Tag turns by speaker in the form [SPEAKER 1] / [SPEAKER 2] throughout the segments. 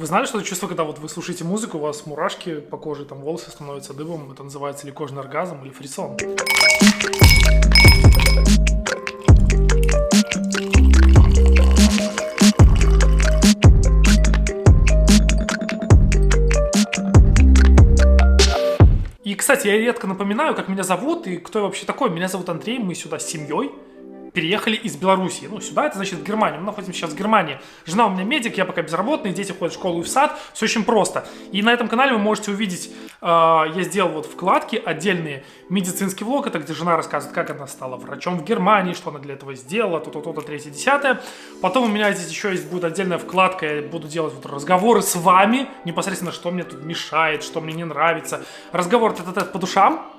[SPEAKER 1] Вы знали, что это чувство, когда вот вы слушаете музыку, у вас мурашки по коже, там волосы становятся дыбом, это называется или кожный оргазм, или фрисон. И, кстати, я редко напоминаю, как меня зовут и кто я вообще такой. Меня зовут Андрей, мы сюда с семьей переехали из Беларуси. Ну, сюда, это значит в Германию. Мы находимся сейчас в Германии. Жена у меня медик, я пока безработный, дети ходят в школу и в сад. Все очень просто. И на этом канале вы можете увидеть, я сделал вот вкладки отдельные. Медицинский влог, это где жена рассказывает, как она стала врачом в Германии, что она для этого сделала, то-то, третье, десятое. Потом у меня здесь еще есть будет отдельная вкладка, я буду делать вот разговоры с вами, непосредственно, что мне тут мешает, что мне не нравится. Разговор тет-а-тет по душам.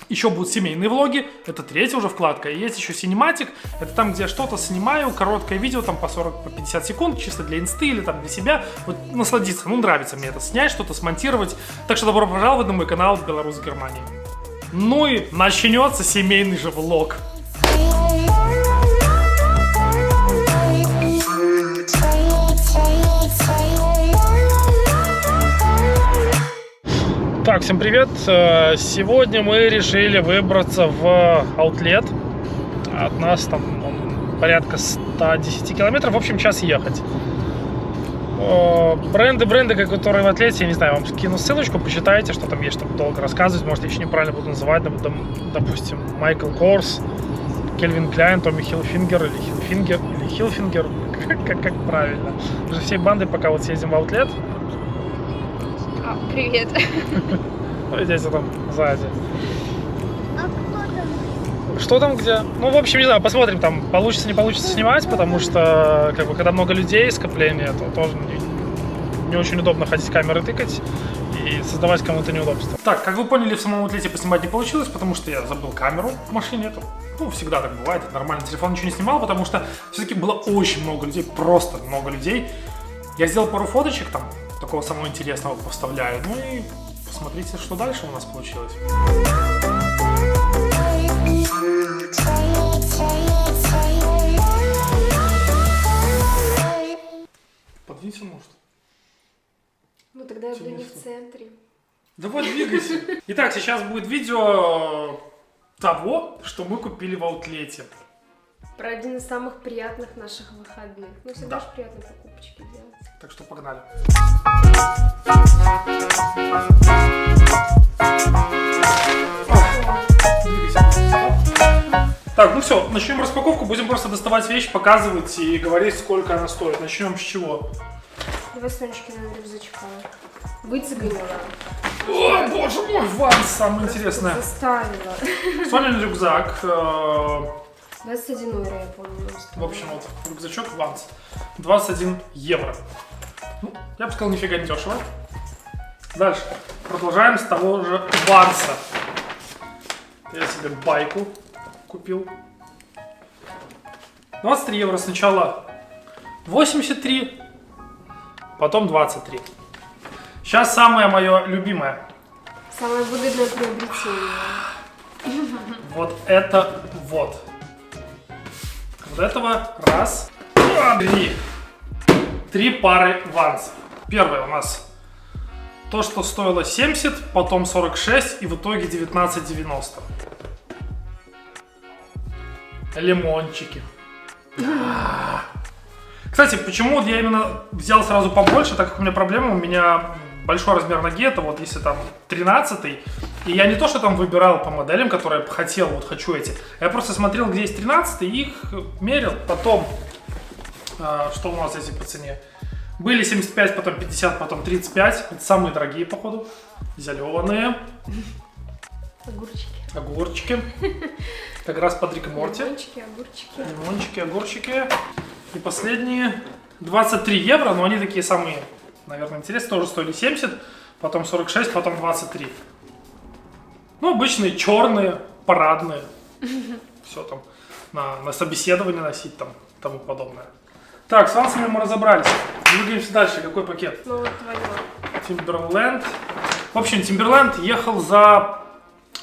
[SPEAKER 1] Еще будут семейные влоги, это третья уже вкладка. И есть еще синематик, это там, где я что-то снимаю, короткое видео, там по 40-50 секунд, чисто для инсты или там для себя. Вот насладиться, ну нравится мне это снять, что-то смонтировать. Так что добро пожаловать на мой канал Беларусь Германии. Ну и начнется семейный же влог. Так, всем привет! Сегодня мы решили выбраться в аутлет. От нас там порядка 110 километров, в общем, час ехать. Бренды, которые в аутлете, я не знаю, вам скину ссылочку, почитайте, что там есть, чтобы долго рассказывать. Может, я еще неправильно буду называть, допустим, Майкл Корс, Кельвин Кляйн, Томми Хилфингер или Хилфингер, как правильно. Мы же всей бандой пока вот съездим в аутлет.
[SPEAKER 2] Привет.
[SPEAKER 1] Ну, здесь там сзади.
[SPEAKER 2] А кто там?
[SPEAKER 1] Что там где? Ну, в общем, не знаю, посмотрим, там получится, не получится снимать, потому что, как бы, когда много людей, скопление, то тоже не очень удобно ходить камеры тыкать и создавать кому-то неудобства. Так, как вы поняли, в самом аутлете поснимать не получилось, потому что я забыл камеру в машине. Это, ну, всегда так бывает, это нормально. Телефон ничего не снимал, потому что все-таки было очень много людей, просто много людей. Я сделал пару фоточек там, такого самого интересного поставляю. Ну и посмотрите, что дальше у нас получилось. Подвинься, может.
[SPEAKER 2] Ну тогда я буду не в центре.
[SPEAKER 1] Давай двигайся. Итак, сейчас будет видео того, что мы купили в аутлете.
[SPEAKER 2] Про один из самых приятных наших выходных. Ну всегда
[SPEAKER 1] Да.
[SPEAKER 2] же приятные покупочки делать.
[SPEAKER 1] Так что погнали. Так, ну все, начнем распаковку, будем просто доставать вещь, показывать и говорить, сколько она стоит. Начнем с чего?
[SPEAKER 2] Давай Сонечки на рюкзачка. Выцегонила.
[SPEAKER 1] О, боже мой, Ванс, самое интересное.
[SPEAKER 2] Заставила.
[SPEAKER 1] Сонин рюкзак.
[SPEAKER 2] 21 евро, я помню.
[SPEAKER 1] В общем, вот рюкзачок Ванс. 21 евро. Ну, я бы сказал, нифига не дешево. Дальше. Продолжаем с того же Ванса. Я себе байку купил. 23 евро сначала. 83. Потом 23. Сейчас самое мое любимое.
[SPEAKER 2] Самое выгодное приобретение.
[SPEAKER 1] Вот это вот. Вот этого раз, два, три. 3 пары вансов. Первое у нас то, что стоило 70, потом 46 и в итоге 19,90. Лимончики. Кстати, почему я именно взял сразу побольше, так как у меня проблема, у меня большой размер ноги, это вот если там 13, и я не то, что там выбирал по моделям, которые я хотел, вот хочу эти, я просто смотрел, где есть 13, и их мерил, потом, что у нас здесь по цене, были 75, потом 50, потом 35, это самые дорогие, походу, зеленые, огурчики, как раз под Рик и Морти, лимончики, огурчики. И последние 23 евро, но они такие самые, наверное, интересные, тоже стоили 70, потом 46, потом 23. Ну, обычные, черные, парадные. Все там, на собеседование носить там, тому подобное. Так, с вансами мы разобрались. Двигаемся дальше. Какой пакет?
[SPEAKER 2] Ну, вот твое.
[SPEAKER 1] Timberland. В общем, Timberland ехал за...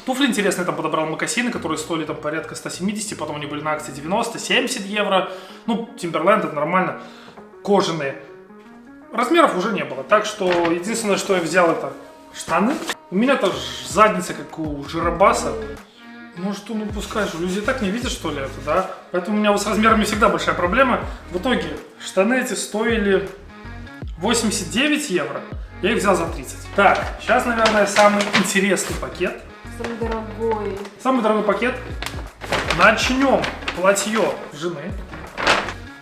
[SPEAKER 1] Туфли интересные там подобрал, мокасины, которые стоили там порядка 170, потом они были на акции 90, 70 евро. Ну, Timberland это нормально. Кожаные. размеров уже не было. Так что единственное, что я взял, это штаны. У меня-то задница, как у жиробаса. Может, ну пускай же, люди и так не видят, что ли, это, да? Поэтому у меня вот с размерами всегда большая проблема. В итоге штаны эти стоили 89 евро. Я их взял за 30. Так, сейчас, наверное, самый интересный пакет.
[SPEAKER 2] Самый дорогой.
[SPEAKER 1] Самый дорогой пакет. Начнем. Платье жены.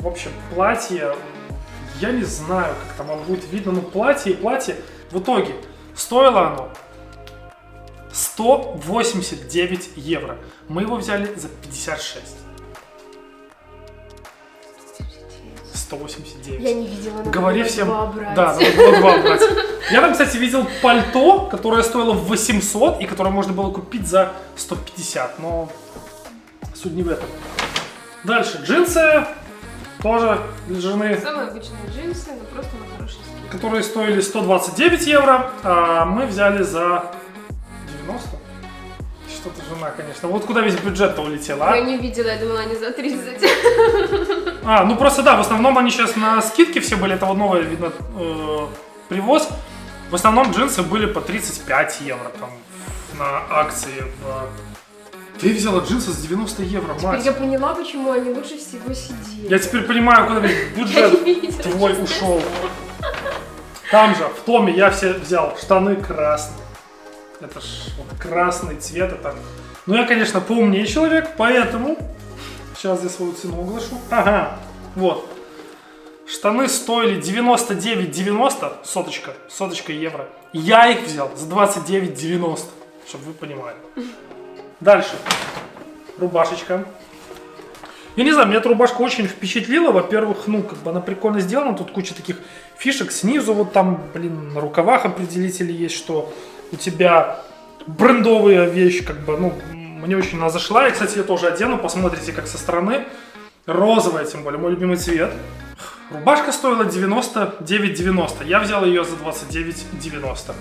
[SPEAKER 1] В общем, платье, я не знаю, как там оно будет видно, но платье и платье. В итоге стоило оно 189 евро. Мы его взяли за 56. 189.
[SPEAKER 2] Я не видела, надо
[SPEAKER 1] Говори
[SPEAKER 2] было
[SPEAKER 1] всем.
[SPEAKER 2] два брать.
[SPEAKER 1] Да, надо было два брать. Я там, кстати, видел пальто, которое стоило 800 и которое можно было купить за 150. Но суть не в этом. Дальше. Джинсы. Тоже для жены.
[SPEAKER 2] Самые обычные джинсы, но просто на хорошей скидке.
[SPEAKER 1] Которые стоили 129 евро, а мы взяли за 90. Что-то жена, конечно. Вот куда весь бюджет-то улетел, а?
[SPEAKER 2] Я не видела, я думала, они за 30.
[SPEAKER 1] Ну просто да, в основном они сейчас на скидке все были, это вот новое, видно, привоз. В основном джинсы были по 35 евро там на акции. Ты взяла джинсы за 90 евро,
[SPEAKER 2] Теперь
[SPEAKER 1] мать.
[SPEAKER 2] я поняла, почему они лучше всего сидели.
[SPEAKER 1] Я теперь понимаю, куда весь бюджет твой ушел. Там же, в Томе я все взял штаны красные. Это ж вот красный цвет, это... Ну я, конечно, поумнее человек, поэтому... Сейчас я свою цену оглашу. Ага, вот. Штаны стоили 99,90, соточка евро. Я их взял за 29,90, чтобы вы понимали. Дальше. Рубашечка. Я не знаю, меня эта рубашка очень впечатлила. Во-первых, ну, как бы она прикольно сделана. Тут куча таких фишек снизу. Вот там, блин, на рукавах определители есть, что у тебя брендовая вещь, как бы, ну, мне очень она зашла. Я, кстати, ее тоже одену. Посмотрите, как со стороны. Розовая, тем более, мой любимый цвет. Рубашка стоила 99,90. Я взял ее за 29,90.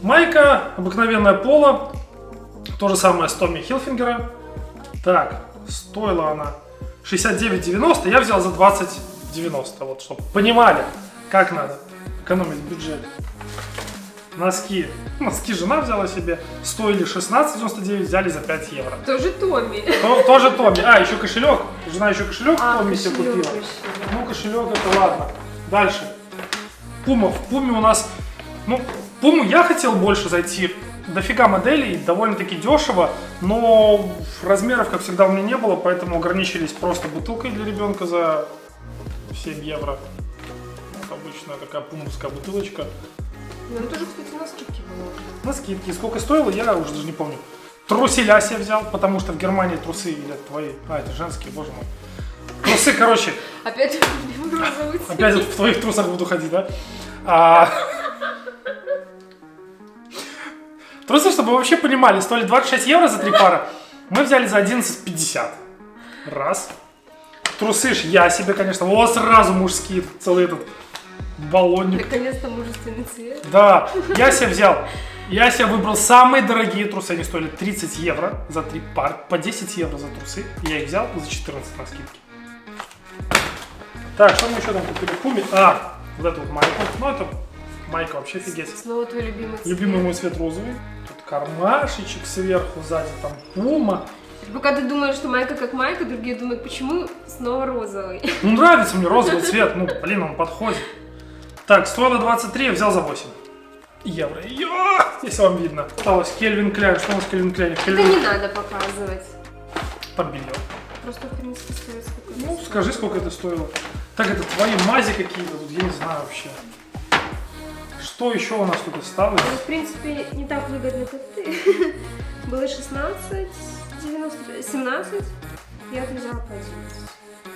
[SPEAKER 1] Майка, обыкновенная поло. То же самое с Томми Хилфингера. Так, стоила она 69,90. Я взял за 20,90. Вот, чтобы понимали, как надо экономить бюджет. Носки. Носки жена взяла себе. Стоили 16,99, взяли за 5 евро.
[SPEAKER 2] Тоже Томми.
[SPEAKER 1] Тоже Томми. А, еще кошелек. Жена еще кошелек Томми себе
[SPEAKER 2] кошелек
[SPEAKER 1] купила.
[SPEAKER 2] еще, да.
[SPEAKER 1] Ну, кошелек это ладно. Дальше. Пума. В Пуме у нас... Ну, в Пуму я хотел больше зайти. Дофига моделей, довольно-таки дешево. Но размеров, как всегда, у меня не было, поэтому ограничились просто бутылкой для ребенка за 7 евро. Вот обычная такая пумовская бутылочка.
[SPEAKER 2] Ну, он тоже, кстати, на скидке было.
[SPEAKER 1] На скидке. Сколько стоило, я уже даже не помню. Труселя себе взял, потому что в Германии трусы или твои. А, это женские, боже мой. Трусы, короче.
[SPEAKER 2] Опять розовый цвет.
[SPEAKER 1] Опять вот в твоих трусах буду ходить, да? Трусы, чтобы вы вообще понимали, стоили 26 евро за 3 пара. Мы взяли за 11,50. Раз. Трусы ж я себе, конечно. Вот сразу мужские, целый этот баллонник.
[SPEAKER 2] Наконец-то мужественный цвет.
[SPEAKER 1] Да, я себе взял. Я себе выбрал самые дорогие трусы. Они стоили 30 евро за 3 пары. По 10 евро за трусы. Я их взял за 14 на скидке. Так, что мы еще там купили? Пуми. А, вот эту вот майку. Ну, это майка вообще офигеть.
[SPEAKER 2] Снова твой любимый цвет.
[SPEAKER 1] Любимый мой цвет розовый. Тут кармашечек сверху, сзади там пума.
[SPEAKER 2] Пока ты думаешь, что майка как майка, другие думают, почему снова розовый.
[SPEAKER 1] Ну, нравится мне розовый цвет. Ну, блин, он подходит. Так, стоило 23, я взял за 8 евро. Если вам видно. Осталось Кельвин Кляйн. Что у нас Кельвин Кляйн?
[SPEAKER 2] Это не надо показывать.
[SPEAKER 1] Побелел.
[SPEAKER 2] Просто, в принципе, стоит сколько.
[SPEAKER 1] Ну, скажи, сколько это стоило. Так, это твои мази какие-то тут, я не знаю вообще. Что еще у нас тут осталось?
[SPEAKER 2] Ну, в принципе, не так выгодно, как ты. Было 16, 90, 17. Я взяла по 11.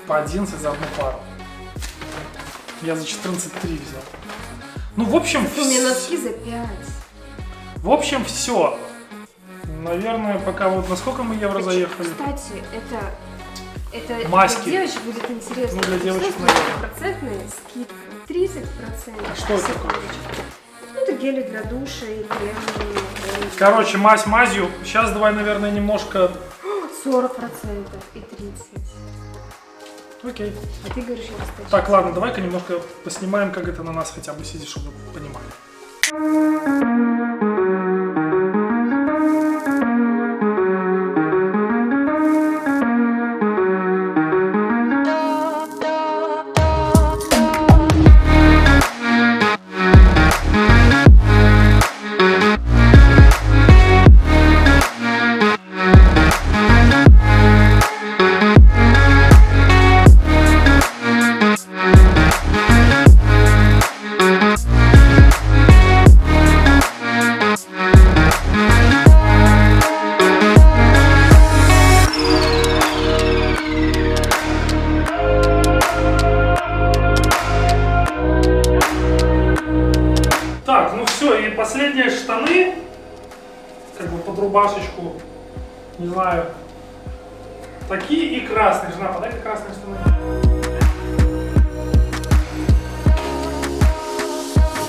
[SPEAKER 1] По 11 за одну пару. Я за 14,3 взял. Ну, в общем,
[SPEAKER 2] У меня носки за 5.
[SPEAKER 1] В общем, все. Наверное, пока вот на сколько мы евро заехали?
[SPEAKER 2] Кстати, это
[SPEAKER 1] Маски.
[SPEAKER 2] для девочек будет интересно.
[SPEAKER 1] Ну, для девочек,
[SPEAKER 2] процентная скидка. 30%.
[SPEAKER 1] Что это такое?
[SPEAKER 2] Ну, это гели для душа и кремы.
[SPEAKER 1] Короче, мазь мазью. Сейчас давай, наверное, немножко...
[SPEAKER 2] 40% и 30%.
[SPEAKER 1] Окей.
[SPEAKER 2] А ты говоришь, я расточительная.
[SPEAKER 1] Так, ладно, давай-ка немножко поснимаем, как это на нас хотя бы сидит, чтобы вы понимали. Так, ну все, и последние штаны, как бы под рубашечку, не знаю, такие и красные. Жена, подай-ка красные штаны.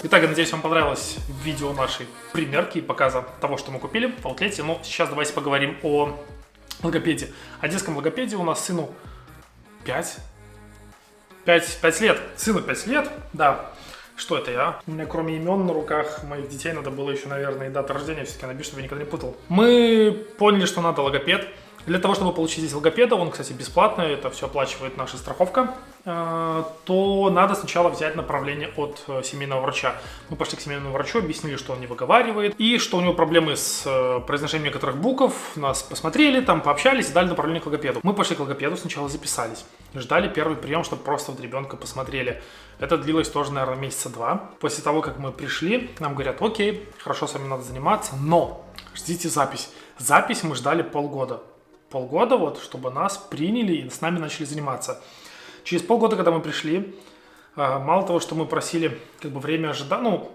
[SPEAKER 1] Итак, я надеюсь, вам понравилось видео нашей примерки и показа того, что мы купили в аутлете. Но сейчас давайте поговорим о логопеде. О детском логопеде у нас сыну 5 лет. Сыну 5 лет, да. Что это я? У меня кроме имен на руках моих детей надо было еще, наверное, и дата рождения все-таки набить, чтобы я никогда не путал. Мы поняли, что надо логопед. Для того, чтобы получить здесь логопеда, он, кстати, бесплатный, это все оплачивает наша страховка, то надо сначала взять направление от семейного врача. Мы пошли к семейному врачу, объяснили, что он не выговаривает, и что у него проблемы с произношением некоторых букв. Нас посмотрели, там пообщались и дали направление к логопеду. Мы пошли к логопеду, сначала записались. Ждали первый прием, чтобы просто вот ребенка посмотрели. Это длилось тоже, наверное, месяца 2. После того, как мы пришли, нам говорят: окей, хорошо, с вами надо заниматься, но ждите запись. Запись мы ждали полгода. Полгода, вот, чтобы нас приняли и с нами начали заниматься. Через полгода, когда мы пришли, мало того, что мы просили как бы время ожидания, ну,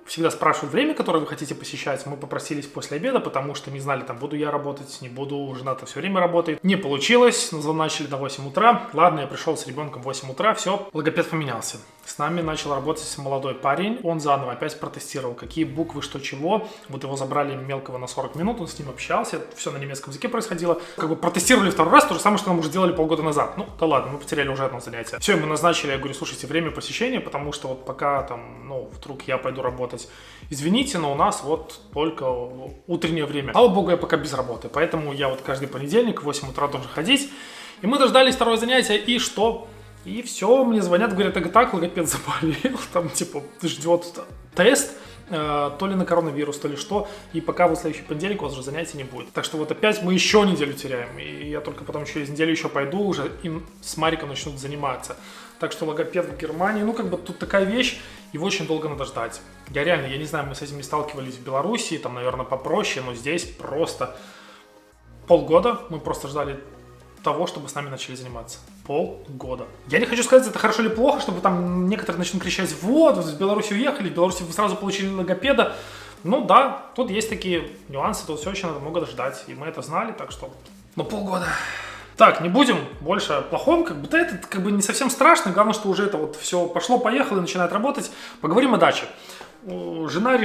[SPEAKER 1] всегда спрашивают время, которое вы хотите посещать. Мы попросились после обеда, потому что не знали, там, буду я работать, не буду, жена-то все время работает. Не получилось, назначили на 8 утра. Ладно, я пришел с ребенком в 8 утра, все, логопед поменялся. С нами начал работать молодой парень, он заново опять протестировал, какие буквы, что, чего. Вот его забрали мелкого на 40 минут, он с ним общался, все на немецком языке происходило. Как бы протестировали второй раз, то же самое, что нам уже делали полгода назад. Ну, да ладно, мы потеряли уже одно занятие. Все, мы назначили, я говорю, слушайте, время посещения, потому что вот пока там, ну, вдруг я пойду работать, извините, но у нас вот только утреннее время. Слава богу, я пока без работы, поэтому я вот каждый понедельник в 8 утра должен ходить. И мы дождались второе занятие, и что? И все, мне звонят, говорят: так, логопед заболел, там типа ждет тест, то ли на коронавирус, то ли что, и пока в следующий понедельник у вас уже занятий не будет. Так что вот опять мы еще неделю теряем, и я только потом через неделю еще пойду, уже им с Мариком начнут заниматься. Так что логопед в Германии, ну как бы тут такая вещь, его очень долго надо ждать. Я реально, я не знаю, мы с этим не сталкивались в Беларуси, там, наверное, попроще, но здесь просто полгода мы просто ждали того, чтобы с нами начали заниматься. Полгода. Я не хочу сказать, это хорошо или плохо, чтобы там некоторые начнут кричать: вот, в Беларусь уехали, в Беларуси вы сразу получили логопеда. Ну да, тут есть такие нюансы, тут все очень надо много ждать, и мы это знали, так что... Но полгода. Так, не будем больше о плохом, как бы, да, это как бы не совсем страшно, главное, что уже это вот все пошло-поехало и начинает работать. Поговорим о даче. Жена,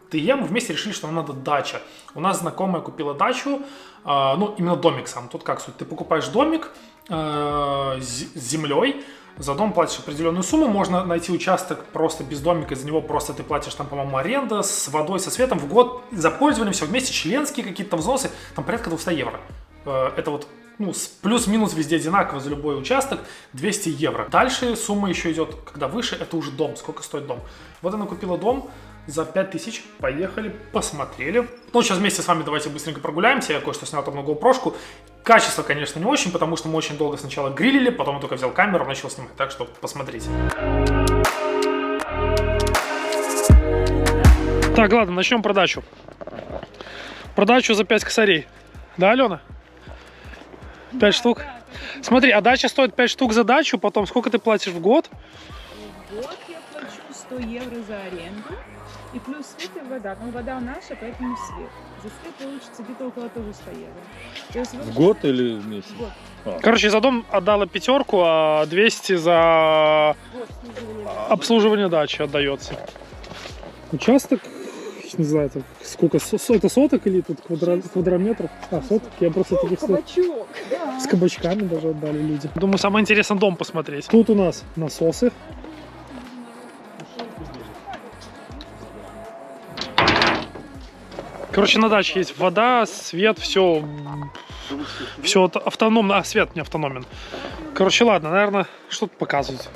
[SPEAKER 1] ты и я, мы вместе решили, что нам надо дача. У нас знакомая купила дачу, ну, именно домик сам. Тут как суть? Ты покупаешь домик с землей, за дом платишь определенную сумму, можно найти участок просто без домика, за него просто ты платишь там, по-моему, аренда с водой, со светом в год, за пользование, все вместе, членские какие-то взносы, там порядка 200 евро. Это вот, ну, плюс-минус везде одинаково за любой участок, 200 евро. Дальше сумма еще идет, когда выше, это уже дом, сколько стоит дом. Вот она купила дом за 5000, поехали, посмотрели. Ну, сейчас вместе с вами давайте быстренько прогуляемся, я кое-что снял там на GoPro-шку. Качество, конечно, не очень, потому что мы очень долго сначала грилили, потом я только взял камеру, начал снимать, так что посмотрите. Так, ладно, начнем про дачу. Про дачу за 5 косарей. Да, Алена? 5 штук? Смотри, а дача стоит 5 штук за дачу, потом сколько ты платишь в год?
[SPEAKER 3] В год я плачу 100 евро за аренду, и плюс свет и вода. Но вода наша, поэтому свет. За свет получится где-то около того 100 евро. То есть
[SPEAKER 4] в год или в месяц?
[SPEAKER 3] В год.
[SPEAKER 1] Короче, за дом отдала 5, а 200 за обслуживание дачи отдается. Участок не знаю, это сколько, это соток или тут квадрометров? А, соток, я просто таких
[SPEAKER 3] Кабачок.
[SPEAKER 1] с кабачками даже отдали люди. Думаю, самое интересное дом посмотреть. Тут у нас насосы. Короче, на даче есть вода, свет, все автономно. А, свет не автономен. Короче, ладно, наверное, что-то показывать.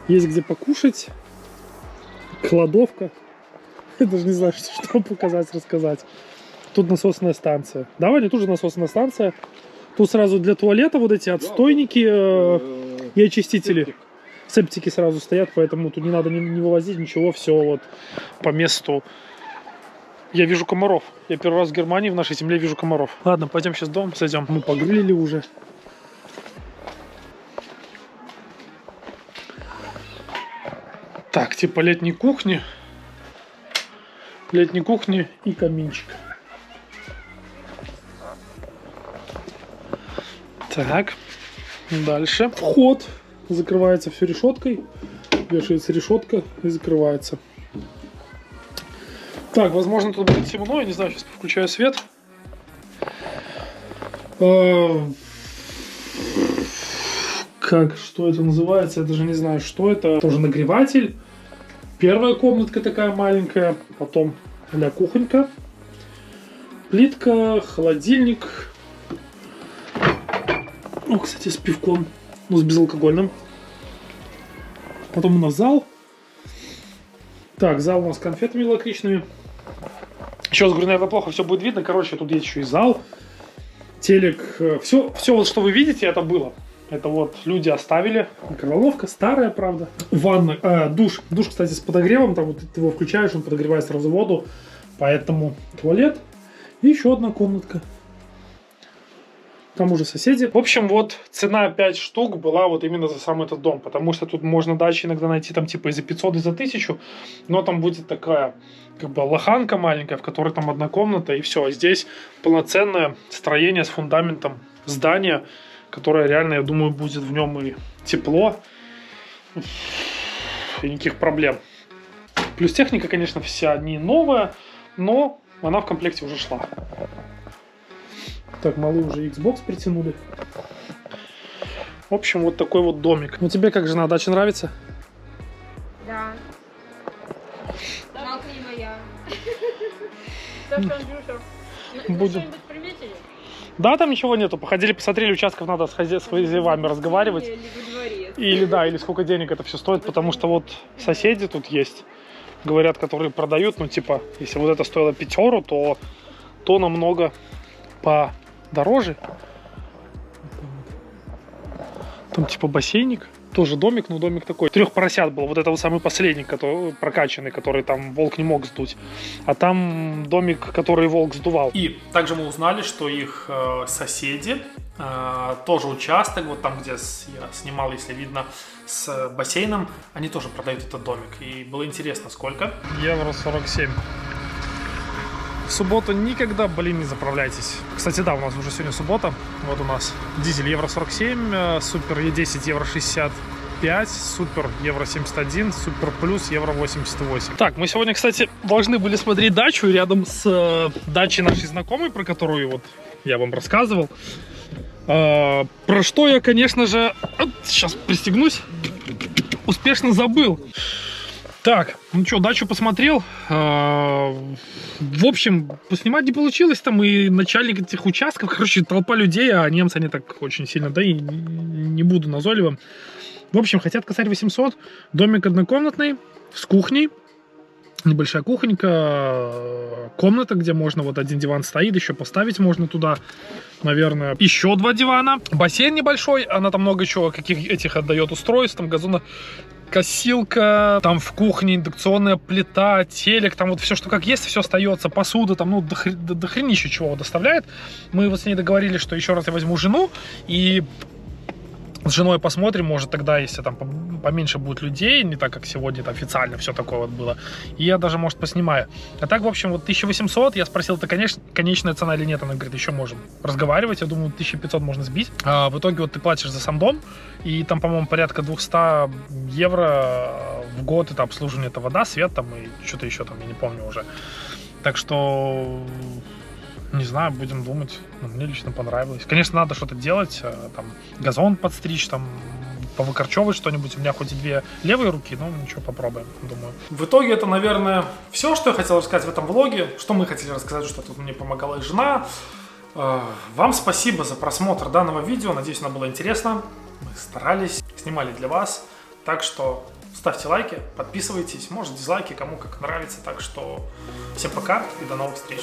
[SPEAKER 1] Есть где покушать. Кладовка. Я даже не знаю, что показать, рассказать. Тут насосная станция. Да, Ваня, тут же насосная станция. Тут сразу для туалета вот эти отстойники и очистители. Септики сразу стоят, поэтому тут не надо не вывозить ничего, все вот по месту. Я вижу комаров. Я первый раз в Германии в нашей земле вижу комаров. Ладно, пойдем сейчас в дом, зайдем. Мы погрылили уже. Так, типа летней кухни. Летней кухни и каминчик. Так, дальше. Вход. Закрывается все решеткой. Вешается решетка и закрывается. Так, возможно, тут будет темно. Я не знаю, сейчас включаю свет. Что это называется? Я даже не знаю, что это. Тоже нагреватель. Первая комнатка такая маленькая. Потом а-ля кухонька. Плитка, холодильник. Ну, кстати, с пивком. Ну, с безалкогольным. Потом у нас зал. Так, зал у нас с конфетами лакричными. Еще раз говорю, наверное, плохо все будет видно. Короче, тут есть еще и зал. Телек. Все вот, что вы видите, это было. Это вот люди оставили. Микроволновка старая, правда. Ванна, душ. Душ, кстати, с подогревом. Там вот ты его включаешь, он подогревает сразу воду. Поэтому туалет. И еще одна комнатка. Там уже соседи. В общем, вот цена 5 штук была вот именно за сам этот дом. Потому что тут можно дачи иногда найти там типа и за 500, и за 1000. Но там будет такая как бы лоханка маленькая, в которой там одна комната и все. А здесь полноценное строение с фундаментом здания, которое реально, я думаю, будет в нем и тепло. И никаких проблем. Плюс техника, конечно, вся не новая, но она в комплекте уже шла. Так, малые уже Xbox притянули. В общем, вот такой вот домик. Ну тебе как, жена, дача нравится?
[SPEAKER 2] Да. Жалко не моя.
[SPEAKER 1] Будем. Да, там ничего нету. Походили, посмотрели, участков надо с хозяевами разговаривать. Или да, или сколько денег это все стоит, потому что вот соседи тут есть, говорят, которые продают, ну типа, если вот это стоило 5 €, то намного подороже. Там типа бассейник, тоже домик, но домик такой. 3 поросят был, вот это вот самый последний, который прокачанный, который там волк не мог сдуть. А там домик, который волк сдувал. И также мы узнали, что их соседи, тоже участок, вот там, где я снимал, если видно, с бассейном, они тоже продают этот домик. И было интересно, сколько? Евро 47. В субботу никогда, не заправляйтесь. Кстати, да, у нас уже сегодня суббота. Вот у нас дизель евро 47, супер Е10 евро 65, супер евро 71, супер плюс евро 88. Так, мы сегодня, кстати, должны были смотреть дачу рядом с дачей нашей знакомой, про которую вот я вам рассказывал. Про что я, конечно же, сейчас пристегнусь, успешно забыл. Так, ну что, дачу посмотрел. В общем, поснимать не получилось. Там и начальник этих участков, короче, толпа людей, а немцы они так очень сильно, да и не буду назойливым. В общем, хотят косарь 800. Домик однокомнатный, с кухней. Небольшая кухонька, комната, где можно, вот один диван стоит, еще поставить можно туда, наверное, еще 2 дивана. Бассейн небольшой, она там много чего, каких этих отдает устройств, там газонокосилка, там в кухне индукционная плита, телек, там вот все, что как есть, все остается, посуда, там, ну, до хренища чего доставляет. Мы вот с ней договорились, что еще раз я возьму жену, и с женой посмотрим, может тогда, если там поменьше будет людей, не так, как сегодня, это официально все такое вот было, и я даже, может, поснимаю. А так, в общем, вот 1800, я спросил, это конечная цена или нет, она говорит, еще можем разговаривать, я думаю, 1500 можно сбить. А в итоге вот ты платишь за сам дом, и там, по-моему, порядка 200 евро в год, это обслуживание, это вода, свет там и что-то еще там, я не помню уже. Так что... Не знаю, будем думать. Ну, мне лично понравилось. Конечно, надо что-то делать, там, газон подстричь, там, повыкорчевывать что-нибудь. У меня хоть и 2 левые руки, но ничего, попробуем, думаю. В итоге это, наверное, все, что я хотел рассказать в этом влоге. Что мы хотели рассказать, что тут мне помогала и жена. Вам спасибо за просмотр данного видео. Надеюсь, оно было интересно. Мы старались, снимали для вас. Так что ставьте лайки, подписывайтесь, может дизлайки, кому как нравится. Так что всем пока и до новых встреч.